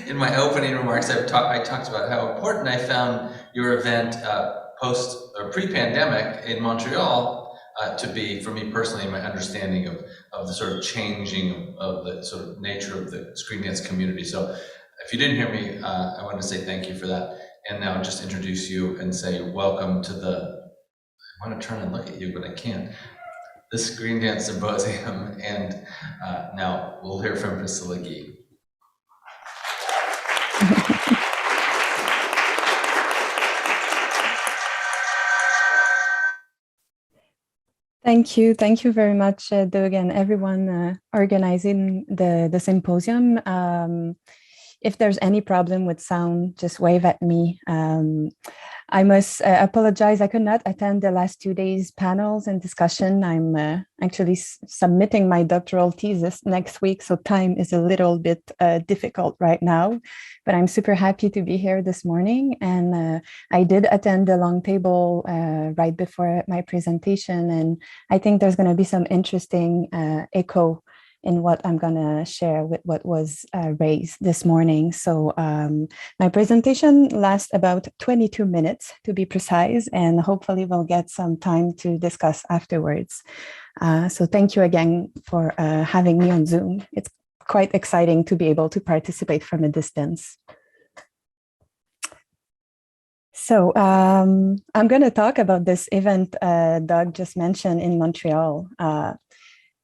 In my opening remarks, I talked about how important I found your event post or pre-pandemic in Montreal to be for me personally, my understanding of the sort of changing of the sort of nature of the screen dance community. So if you didn't hear me, I want to say thank you for that. And now just introduce you and say welcome to I want to turn and look at you, but I can't. The Screen Dance Symposium. And now we'll hear from Priscilla Gee. Thank you. Thank you very much, Doug, and everyone organizing the symposium. If there's any problem with sound, just wave at me. I must apologize. I could not attend the last 2 days panels and discussion. I'm actually submitting my doctoral thesis next week, so time is a little bit difficult right now, but I'm super happy to be here this morning. And I did attend the long table right before my presentation, and I think there's going to be some interesting echo in what I'm going to share with what was raised this morning. So my presentation lasts about 22 minutes to be precise, and hopefully we'll get some time to discuss afterwards. So thank you again for having me on Zoom. It's quite exciting to be able to participate from a distance. So I'm going to talk about this event Doug just mentioned in Montreal.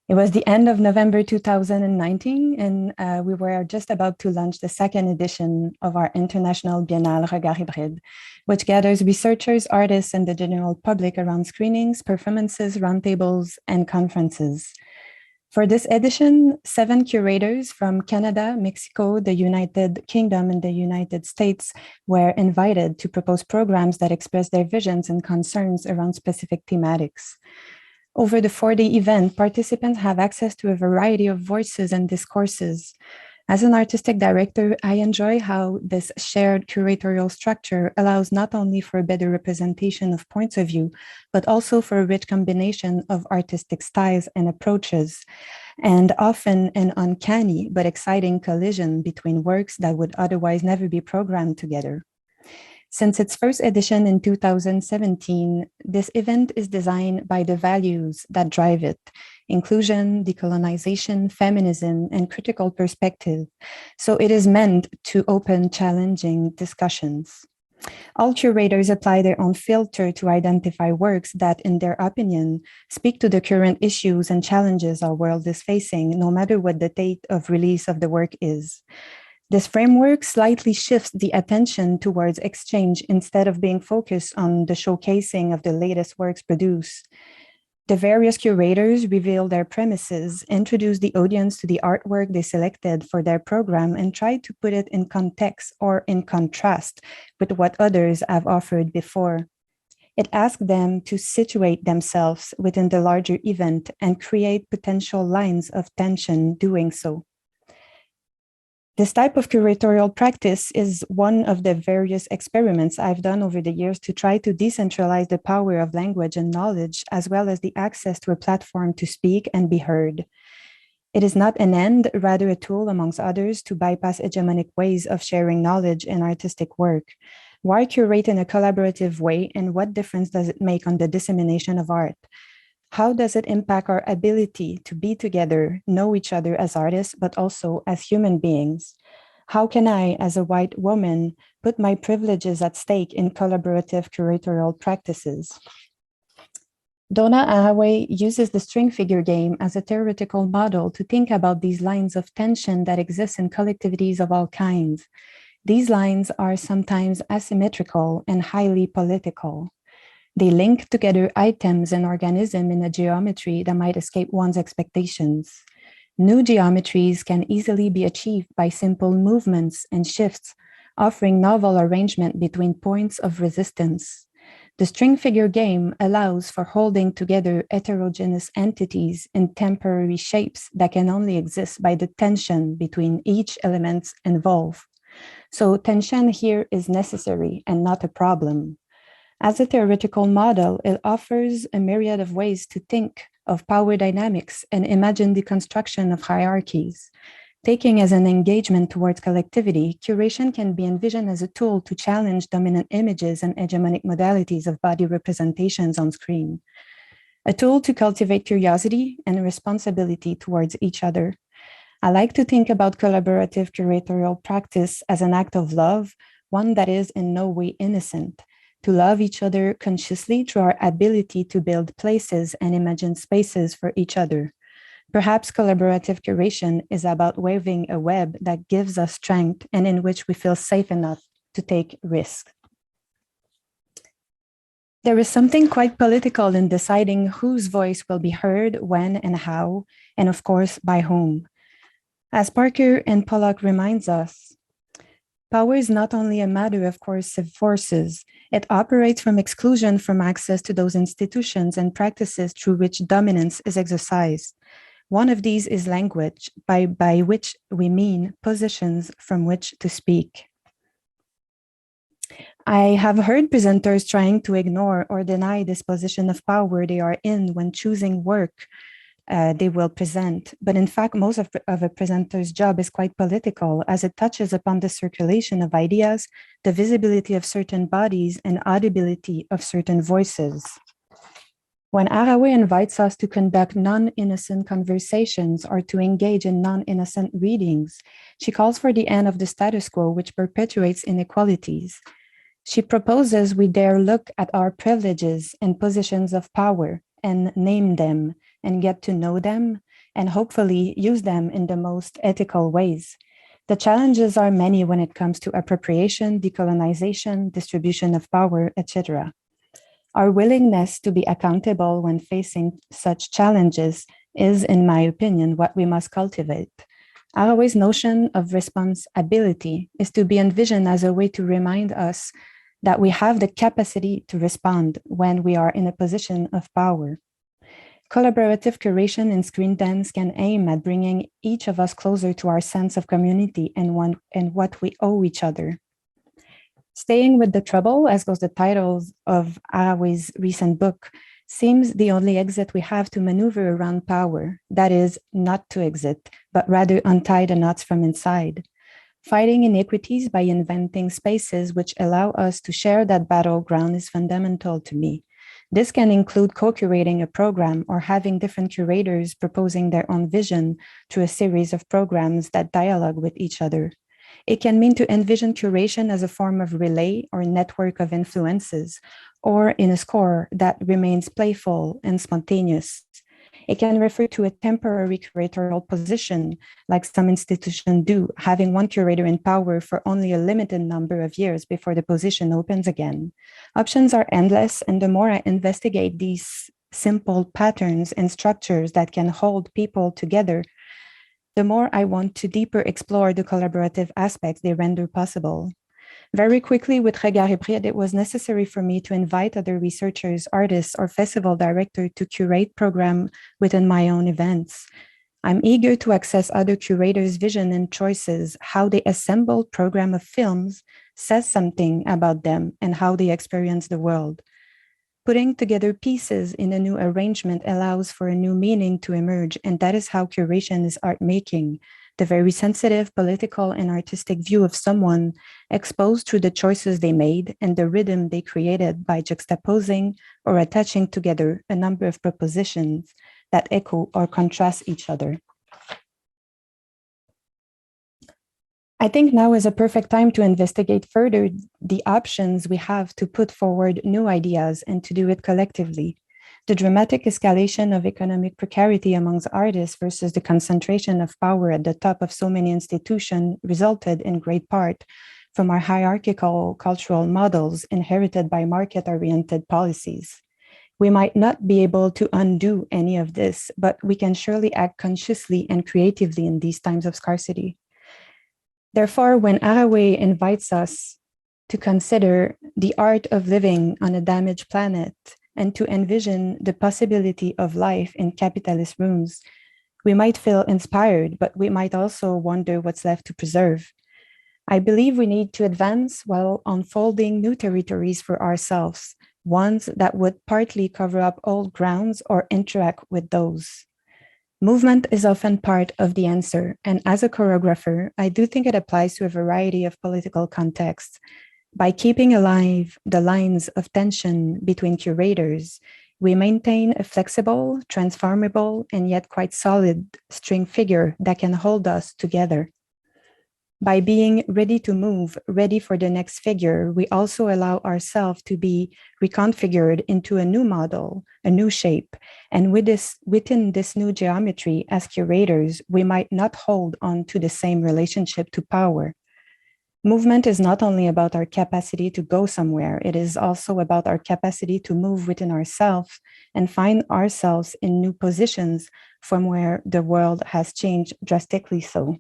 It was the end of November 2019, and we were just about to launch the second edition of our International Biennale Regard Hybride, which gathers researchers, artists, and the general public around screenings, performances, roundtables, and conferences. For this edition, 7 curators from Canada, Mexico, the United Kingdom, and the United States were invited to propose programs that express their visions and concerns around specific thematics. Over the 4-day event, participants have access to a variety of voices and discourses. As an artistic director, I enjoy how this shared curatorial structure allows not only for a better representation of points of view, but also for a rich combination of artistic styles and approaches, and often an uncanny but exciting collision between works that would otherwise never be programmed together. Since its first edition in 2017, this event is designed by the values that drive it: inclusion, decolonization, feminism, and critical perspective. So it is meant to open challenging discussions. All curators apply their own filter to identify works that, in their opinion, speak to the current issues and challenges our world is facing, no matter what the date of release of the work is. This framework slightly shifts the attention towards exchange instead of being focused on the showcasing of the latest works produced. The various curators reveal their premises, introduce the audience to the artwork they selected for their program, and try to put it in context or in contrast with what others have offered before. It asks them to situate themselves within the larger event and create potential lines of tension doing so. This type of curatorial practice is one of the various experiments I've done over the years to try to decentralize the power of language and knowledge, as well as the access to a platform to speak and be heard. It is not an end, rather a tool, amongst others, to bypass hegemonic ways of sharing knowledge and artistic work. Why curate in a collaborative way, and what difference does it make on the dissemination of art? How does it impact our ability to be together, know each other as artists, but also as human beings? How can I, as a white woman, put my privileges at stake in collaborative curatorial practices? Donna Haraway uses the string figure game as a theoretical model to think about these lines of tension that exist in collectivities of all kinds. These lines are sometimes asymmetrical and highly political. They link together items and organisms in a geometry that might escape one's expectations. New geometries can easily be achieved by simple movements and shifts, offering novel arrangement between points of resistance. The string figure game allows for holding together heterogeneous entities in temporary shapes that can only exist by the tension between each element involved. So tension here is necessary and not a problem. As a theoretical model, it offers a myriad of ways to think of power dynamics and imagine the construction of hierarchies. Taking as an engagement towards collectivity, curation can be envisioned as a tool to challenge dominant images and hegemonic modalities of body representations on screen, a tool to cultivate curiosity and responsibility towards each other. I like to think about collaborative curatorial practice as an act of love, one that is in no way innocent, to love each other consciously through our ability to build places and imagine spaces for each other. Perhaps collaborative curation is about weaving a web that gives us strength and in which we feel safe enough to take risks. There is something quite political in deciding whose voice will be heard, when and how, and of course, by whom. As Parker and Pollock reminds us, power is not only a matter of coercive forces, it operates from exclusion from access to those institutions and practices through which dominance is exercised. One of these is language, by which we mean positions from which to speak. I have heard presenters trying to ignore or deny this position of power they are in when choosing work they will present. But in fact, most of a presenter's job is quite political, as it touches upon the circulation of ideas, the visibility of certain bodies, and audibility of certain voices. When Haraway invites us to conduct non-innocent conversations or to engage in non-innocent readings, she calls for the end of the status quo, which perpetuates inequalities. She proposes we dare look at our privileges and positions of power and name them and get to know them and hopefully use them in the most ethical ways. The challenges are many when it comes to appropriation, decolonization, distribution of power, etc. Our willingness to be accountable when facing such challenges is, in my opinion, what we must cultivate. Haraway's notion of responsibility is to be envisioned as a way to remind us that we have the capacity to respond when we are in a position of power. Collaborative curation in screen dance can aim at bringing each of us closer to our sense of community and what we owe each other. Staying with the trouble, as goes the title of Haraway's recent book, seems the only exit we have to maneuver around power. That is, not to exit, but rather untie the knots from inside. Fighting inequities by inventing spaces which allow us to share that battleground is fundamental to me. This can include co-curating a program or having different curators proposing their own vision through a series of programs that dialogue with each other. It can mean to envision curation as a form of relay or network of influences, or in a score that remains playful and spontaneous. It can refer to a temporary curatorial position, like some institutions do, having one curator in power for only a limited number of years before the position opens again. Options are endless, and the more I investigate these simple patterns and structures that can hold people together, the more I want to deeper explore the collaborative aspects they render possible. Very quickly with Regard Hybride, it was necessary for me to invite other researchers, artists, or festival directors to curate programs within my own events. I'm eager to access other curators' vision and choices. How they assemble program of films says something about them and how they experience the world. Putting together pieces in a new arrangement allows for a new meaning to emerge, and that is how curation is art making, the very sensitive political and artistic view of someone exposed through the choices they made and the rhythm they created by juxtaposing or attaching together a number of propositions that echo or contrast each other. I think now is a perfect time to investigate further the options we have to put forward new ideas and to do it collectively. The dramatic escalation of economic precarity amongst artists versus the concentration of power at the top of so many institutions resulted in great part from our hierarchical cultural models inherited by market-oriented policies. We might not be able to undo any of this, but we can surely act consciously and creatively in these times of scarcity. Therefore, when Haraway invites us to consider the art of living on a damaged planet and to envision the possibility of life in capitalist rooms, we might feel inspired, but we might also wonder what's left to preserve. I believe we need to advance while unfolding new territories for ourselves, ones that would partly cover up old grounds or interact with those. Movement is often part of the answer, and as a choreographer, I do think it applies to a variety of political contexts. By keeping alive the lines of tension between curators, we maintain a flexible, transformable, and yet quite solid string figure that can hold us together. By being ready to move, ready for the next figure, we also allow ourselves to be reconfigured into a new model, a new shape. And within this new geometry, as curators, we might not hold on to the same relationship to power. Movement is not only about our capacity to go somewhere, it is also about our capacity to move within ourselves and find ourselves in new positions from where the world has changed drastically so.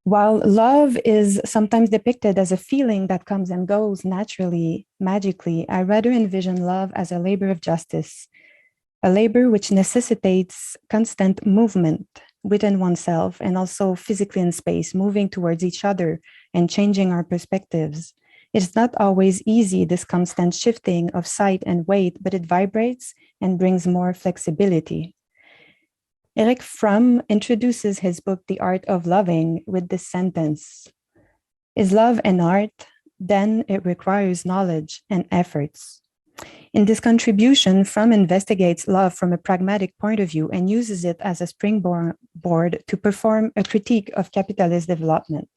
While love is sometimes depicted as a feeling that comes and goes naturally, magically, I rather envision love as a labor of justice, a labor which necessitates constant movement within oneself and also physically in space, moving towards each other and changing our perspectives. It's not always easy, this constant shifting of sight and weight, but it vibrates and brings more flexibility. Eric Fromm introduces his book, The Art of Loving, with this sentence: Is love an art? Then it requires knowledge and efforts. In this contribution, Fromm investigates love from a pragmatic point of view and uses it as a springboard to perform a critique of capitalist development.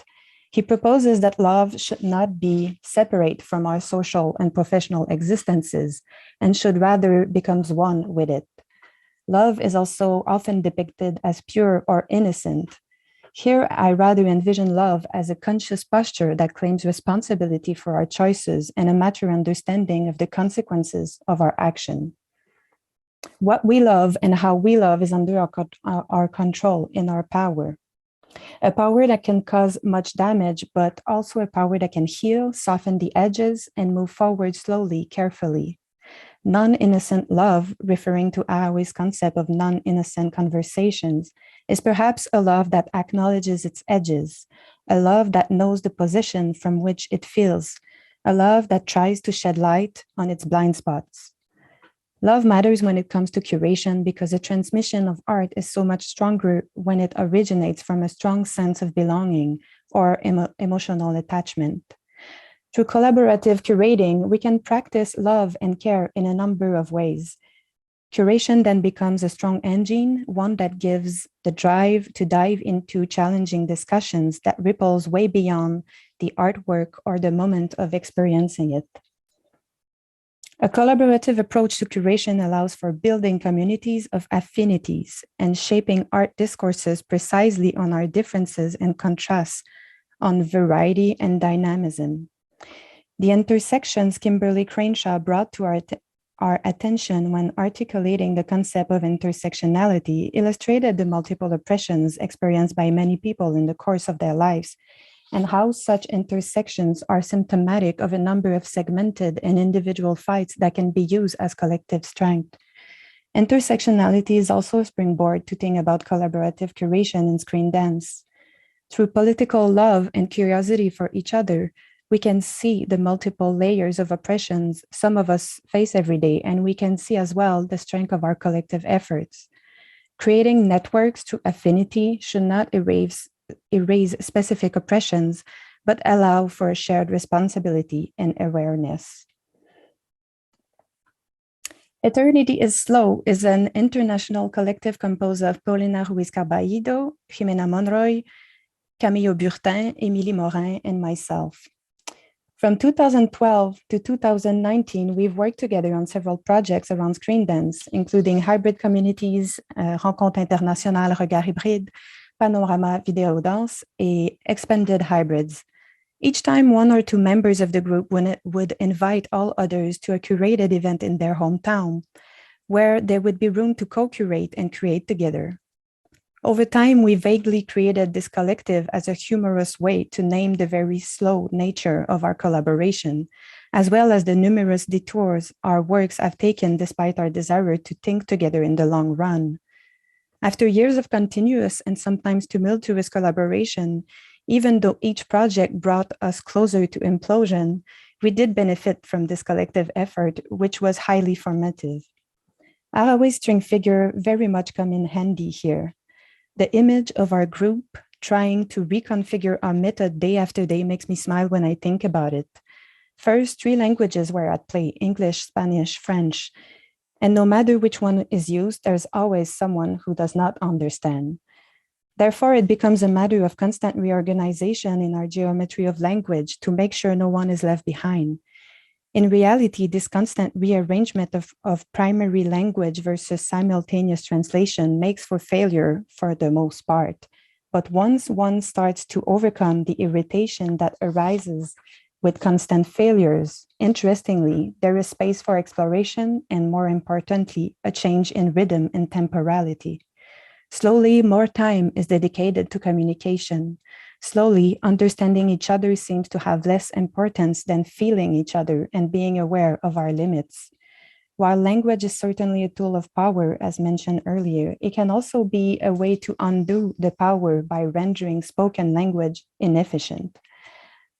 He proposes that love should not be separate from our social and professional existences and should rather become one with it. Love is also often depicted as pure or innocent. Here, I rather envision love as a conscious posture that claims responsibility for our choices and a mature understanding of the consequences of our action. What we love and how we love is under our control, in our power. A power that can cause much damage, but also a power that can heal, soften the edges, and move forward slowly, carefully. Non-innocent love, referring to Ahawe's concept of non-innocent conversations, is perhaps a love that acknowledges its edges, a love that knows the position from which it feels, a love that tries to shed light on its blind spots. Love matters when it comes to curation because the transmission of art is so much stronger when it originates from a strong sense of belonging or emotional attachment. Through collaborative curating, we can practice love and care in a number of ways. Curation then becomes a strong engine, one that gives the drive to dive into challenging discussions that ripples way beyond the artwork or the moment of experiencing it. A collaborative approach to curation allows for building communities of affinities and shaping art discourses precisely on our differences and contrasts, on variety and dynamism. The intersections Kimberly Crenshaw brought to our attention when articulating the concept of intersectionality illustrated the multiple oppressions experienced by many people in the course of their lives, and how such intersections are symptomatic of a number of segmented and individual fights that can be used as collective strength. Intersectionality is also a springboard to think about collaborative curation in screen dance. Through political love and curiosity for each other, we can see the multiple layers of oppressions some of us face every day, and we can see as well the strength of our collective efforts. Creating networks through affinity should not erase specific oppressions, but allow for shared responsibility and awareness. Eternity is Slow is an international collective composed of Paulina Ruiz Carballido, Jimena Monroy, Camillo Burtin, Émilie Morin, and myself. From 2012 to 2019, we've worked together on several projects around screen dance, including hybrid communities, Rencontre Internationale Regard Hybride, Panorama Vidéo Danse, et expanded hybrids. Each time, one or two members of the group would invite all others to a curated event in their hometown, where there would be room to co-curate and create together. Over time, we vaguely created this collective as a humorous way to name the very slow nature of our collaboration, as well as the numerous detours our works have taken despite our desire to think together in the long run. After years of continuous and sometimes tumultuous collaboration, even though each project brought us closer to implosion, we did benefit from this collective effort, which was highly formative. Araway's string figure very much come in handy here. The image of our group trying to reconfigure our method day after day makes me smile when I think about it. First, three languages were at play: English, Spanish, French. And no matter which one is used, there's always someone who does not understand. Therefore, it becomes a matter of constant reorganization in our geometry of language to make sure no one is left behind. In reality, this constant rearrangement of primary language versus simultaneous translation makes for failure for the most part. But once one starts to overcome the irritation that arises with constant failures, interestingly, there is space for exploration and, more importantly, a change in rhythm and temporality. Slowly, more time is dedicated to communication. Slowly, understanding each other seems to have less importance than feeling each other and being aware of our limits. While language is certainly a tool of power, as mentioned earlier, it can also be a way to undo the power by rendering spoken language inefficient.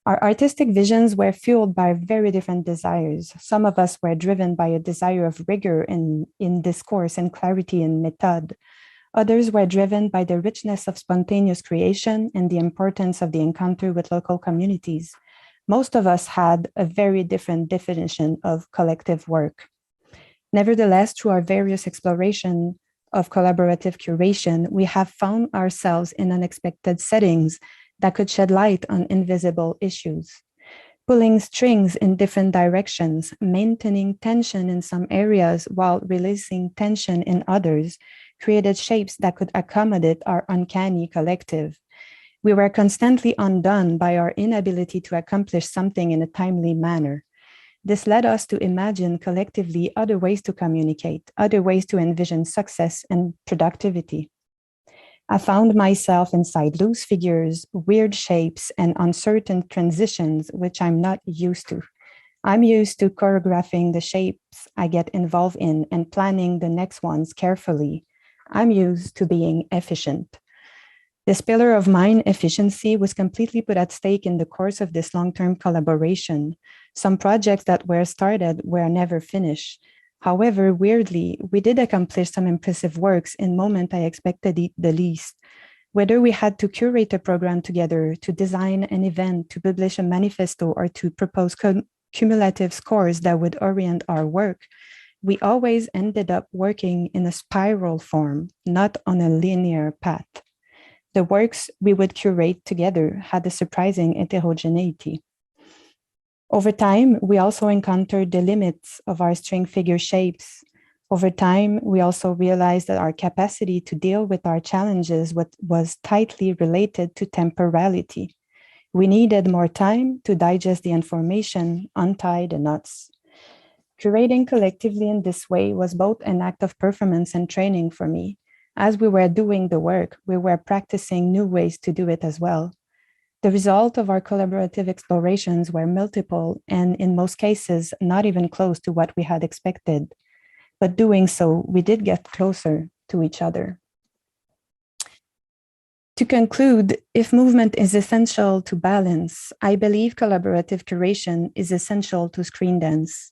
Our artistic visions were fueled by very different desires. Some of us were driven by a desire of rigor in discourse and clarity in method. Others were driven by the richness of spontaneous creation and the importance of the encounter with local communities. Most of us had a very different definition of collective work. Nevertheless, through our various exploration of collaborative curation, we have found ourselves in unexpected settings that could shed light on invisible issues. Pulling strings in different directions, maintaining tension in some areas while releasing tension in others, created shapes that could accommodate our uncanny collective. We were constantly undone by our inability to accomplish something in a timely manner. This led us to imagine collectively other ways to communicate, other ways to envision success and productivity. I found myself inside loose figures, weird shapes, and uncertain transitions, which I'm not used to. I'm used to choreographing the shapes I get involved in and planning the next ones carefully. I'm used to being efficient. This pillar of mine, efficiency, was completely put at stake in the course of this long-term collaboration. Some projects that were started were never finished. However, weirdly, we did accomplish some impressive works in moments I expected the least. Whether we had to curate a program together, to design an event, to publish a manifesto, or to propose cumulative scores that would orient our work, we always ended up working in a spiral form, not on a linear path. The works we would curate together had a surprising heterogeneity. Over time, we also encountered the limits of our string figure shapes. Over time, we also realized that our capacity to deal with our challenges was tightly related to temporality. We needed more time to digest the information, untie the knots. Curating collectively in this way was both an act of performance and training for me. As we were doing the work, we were practicing new ways to do it as well. The result of our collaborative explorations were multiple and, in most cases, not even close to what we had expected. But doing so, we did get closer to each other. To conclude, if movement is essential to balance, I believe collaborative curation is essential to screen dance.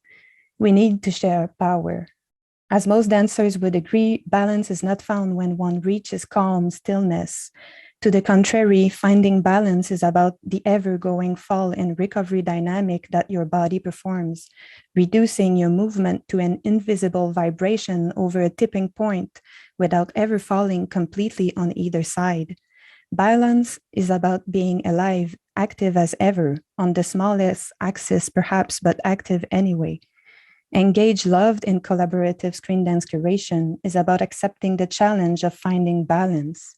We need to share power. As most dancers would agree, balance is not found when one reaches calm stillness. To the contrary, finding balance is about the ever-going fall and recovery dynamic that your body performs, reducing your movement to an invisible vibration over a tipping point without ever falling completely on either side. Balance is about being alive, active as ever, on the smallest axis perhaps, but active anyway. Engage loved in collaborative screen dance curation is about accepting the challenge of finding balance.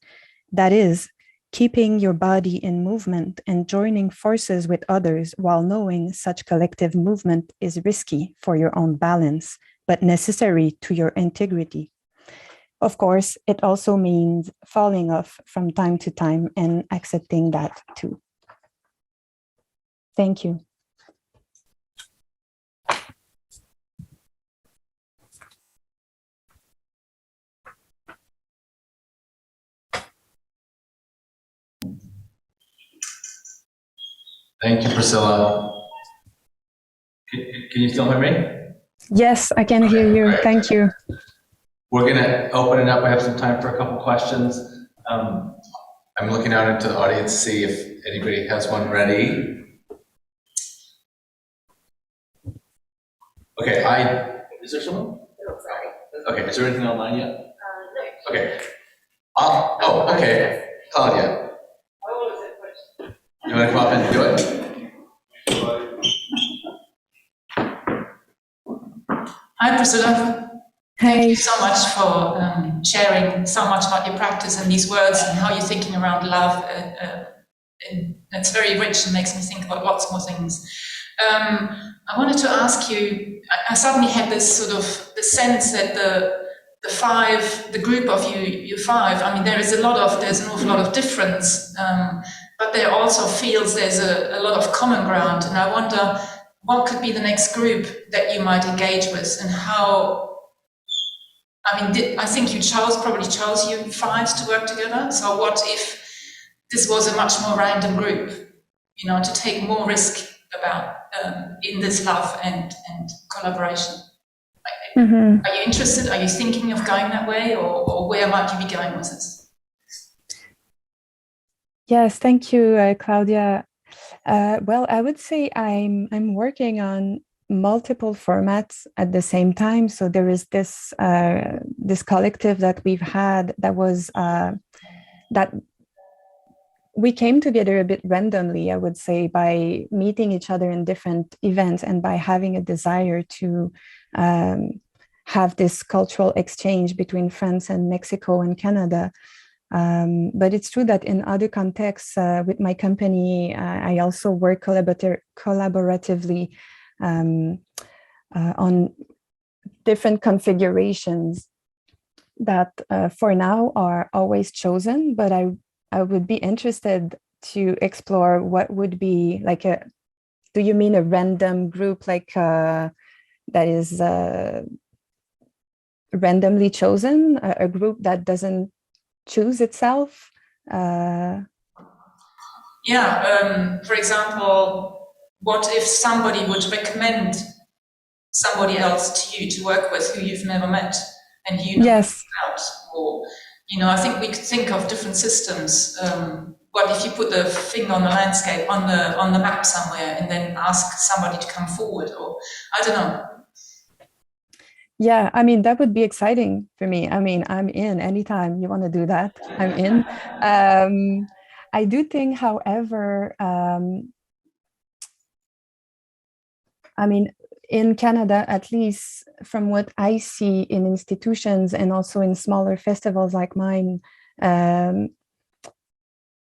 That is, keeping your body in movement and joining forces with others while knowing such collective movement is risky for your own balance, but necessary to your integrity. Of course, it also means falling off from time to time and accepting that too. Thank you. Thank you, Priscilla. Can you still hear me? Yes, I can hear you. Great. Thank you. We're going to open it up. We have some time for a couple questions. I'm looking out into the audience to see if anybody has one ready. Okay, is there someone? No, sorry. Okay, is there anything online yet? No. Okay. Okay. Claudia. You want to come up and do it? Hi, Priscilla. Thank you so much for sharing so much about your practice and these words and how you're thinking around love. And it's very rich and makes me think about lots more things. I wanted to ask you, I suddenly had this sort of the sense that the group of you five, I mean, there's an awful lot of difference, but there also feels there's a lot of common ground. And I wonder what could be the next group that you might engage with and how, I mean, I think you probably chose you fives to work together. So what if this was a much more random group, to take more risk about in this love and collaboration? Mm-hmm. Are you interested? Are you thinking of going that way, or where might you be going with this? Yes, thank you, Claudia. Well, I would say I'm working on multiple formats at the same time. So there is this collective that we've had that was that we came together a bit randomly, I would say, by meeting each other in different events and by having a desire to have this cultural exchange between France and Mexico and Canada. But it's true that in other contexts, with my company, I also work collaboratively on different configurations that for now are always chosen, but I would be interested to explore what would be like do you mean a random group like that is randomly chosen, a group that doesn't choose itself? For example, what if somebody would recommend somebody else to you to work with who you've never met and you know yes. Out? Or, I think we could think of different systems. What if you put the finger on the landscape on the map somewhere and then ask somebody to come forward? Or I don't know. Yeah, I mean, that would be exciting for me. I mean, I'm in anytime you want to do that, I'm in. I do think, however, I mean, in Canada, at least from what I see in institutions and also in smaller festivals like mine,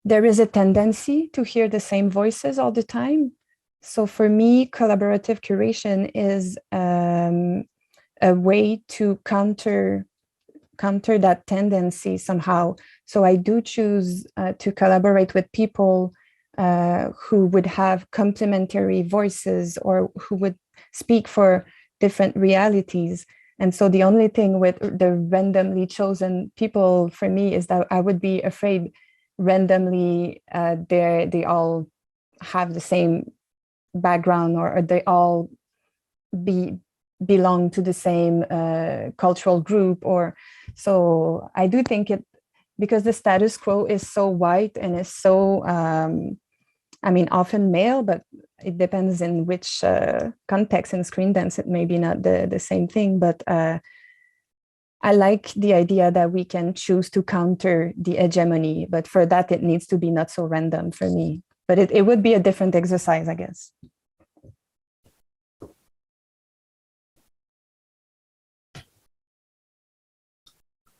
there is a tendency to hear the same voices all the time. So for me, collaborative curation is a way to counter that tendency somehow. So I do choose to collaborate with people who would have complementary voices or who would speak for different realities. And so the only thing with the randomly chosen people for me is that I would be afraid randomly they all have the same background or they all belong to the same cultural group. Or so I do think it, because the status quo is so white and is so I mean, often male, but it depends in which context. In screen dance, it may be not the same thing, but I like the idea that we can choose to counter the hegemony, but for that, it needs to be not so random for me. But it would be a different exercise, I guess.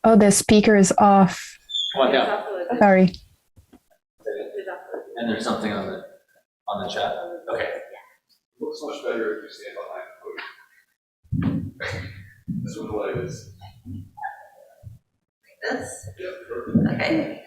Oh, the speaker is off. Come on down. Sorry. And there's something on the chat. Okay. Looks much better if you stand behind the podium. This one what it is. This? Yep. Okay.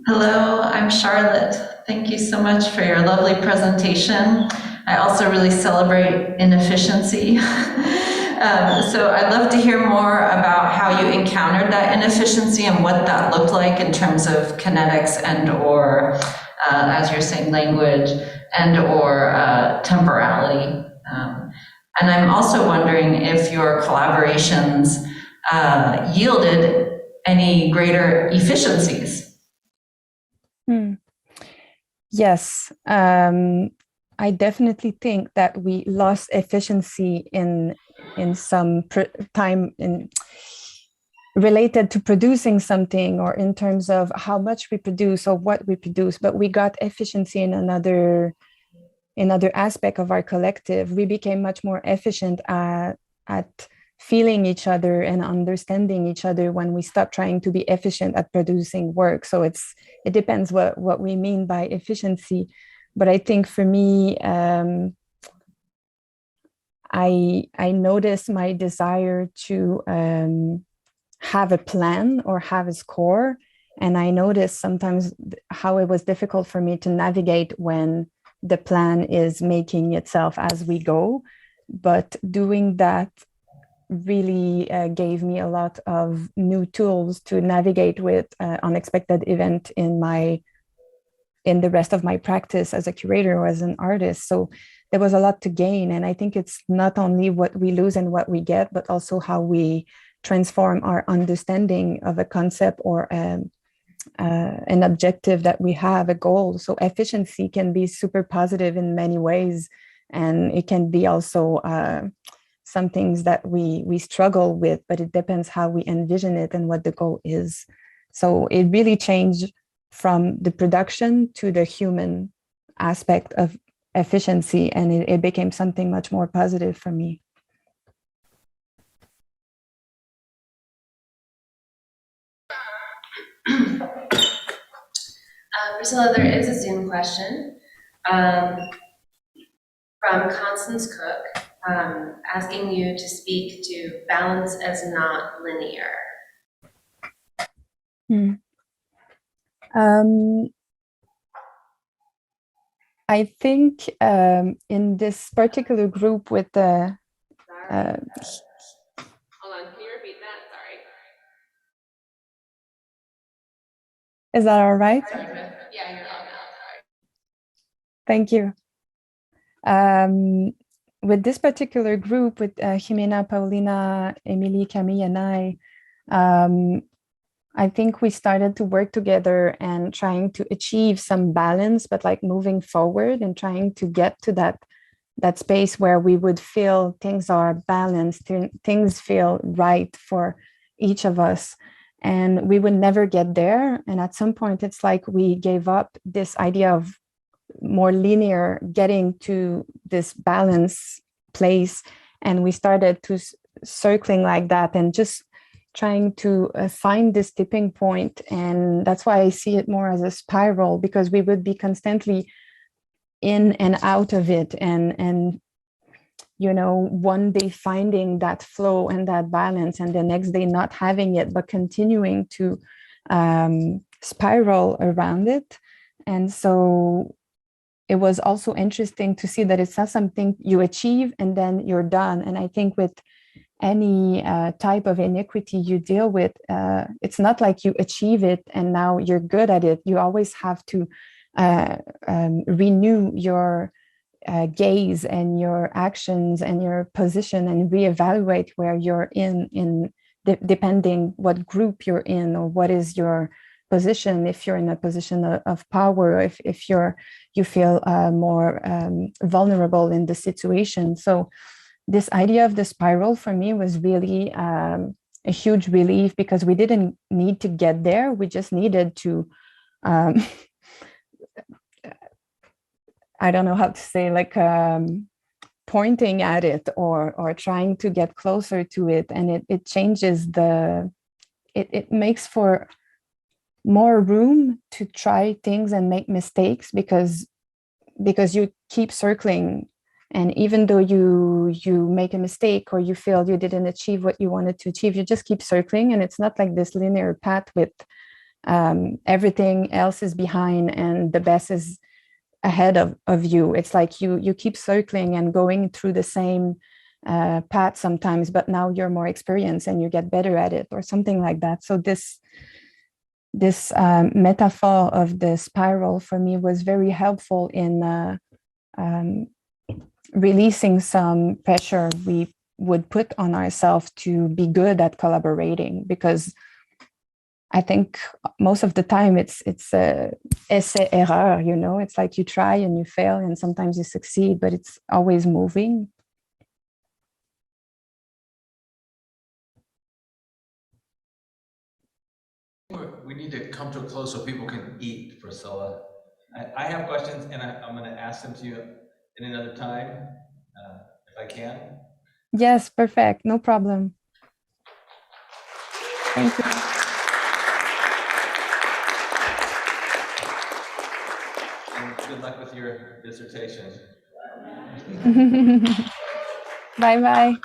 Hello, I'm Charlotte. Thank you so much for your lovely presentation. I also really celebrate inefficiency. So I'd love to hear more about how you encountered that inefficiency and what that looked like in terms of kinetics and or, as you're saying, language and or temporality. And I'm also wondering if your collaborations yielded any greater efficiencies. Yes, I definitely think that we lost efficiency in some time in related to producing something, or in terms of how much we produce or what we produce, but we got efficiency in another aspect of our collective. We became much more efficient at feeling each other and understanding each other when we stopped trying to be efficient at producing work. So it depends what we mean by efficiency. But I think for me, I noticed my desire to have a plan or have a score. And I noticed sometimes how it was difficult for me to navigate when the plan is making itself as we go. But doing that really gave me a lot of new tools to navigate with unexpected event in the rest of my practice as a curator or as an artist. So there was a lot to gain. And I think it's not only what we lose and what we get, but also how we transform our understanding of a concept or an objective that we have, a goal. So efficiency can be super positive in many ways. And it can be also some things that we struggle with, but it depends how we envision it and what the goal is. So it really changed from the production to the human aspect of efficiency, and it became something much more positive for me. Priscilla, there is a Zoom question from Constance Cook, asking you to speak to balance as not linear. I think in this particular group with the... Hold on, can you repeat that? Sorry. Is that all right? Sorry, yeah, you're on now. Sorry. Thank you. With this particular group, with Jimena, Paulina, Emily, Camille, and I think we started to work together and trying to achieve some balance, but like moving forward and trying to get to that space where we would feel things are balanced, things feel right for each of us. And we would never get there. And at some point, it's like we gave up this idea of more linear getting to this balance place. And we started to circling like that and just trying to find this tipping point. And that's why I see it more as a spiral, because we would be constantly in and out of it. And you know, one day finding that flow and that balance, and the next day not having it, but continuing to spiral around it. And so it was also interesting to see that it's not something you achieve and then you're done. And I think with any type of inequity you deal with, it's not like you achieve it and now you're good at it. You always have to renew your gaze and your actions and your position and reevaluate where you're depending what group you're in or what is your position. If you're in a position of power, if you feel more vulnerable in the situation. So this idea of the spiral for me was really a huge relief, because we didn't need to get there. We just needed to, I don't know how to say, like pointing at it or trying to get closer to it. And it changes it makes for more room to try things and make mistakes, because you keep circling. And even though you make a mistake or you feel you didn't achieve what you wanted to achieve, you just keep circling. And it's not like this linear path with everything else is behind and the best is ahead of you. It's like you keep circling and going through the same path sometimes, but now you're more experienced and you get better at it or something like that. So this metaphor of the spiral for me was very helpful in releasing some pressure we would put on ourselves to be good at collaborating, because I think most of the time it's essai error, you know, it's like you try and you fail and sometimes you succeed, but it's always moving. We need to come to a close so people can eat, Priscilla. I have questions, and I'm going to ask them to you in another time, if I can. Yes, perfect. No problem. Thank you. And good luck with your dissertation. Bye-bye.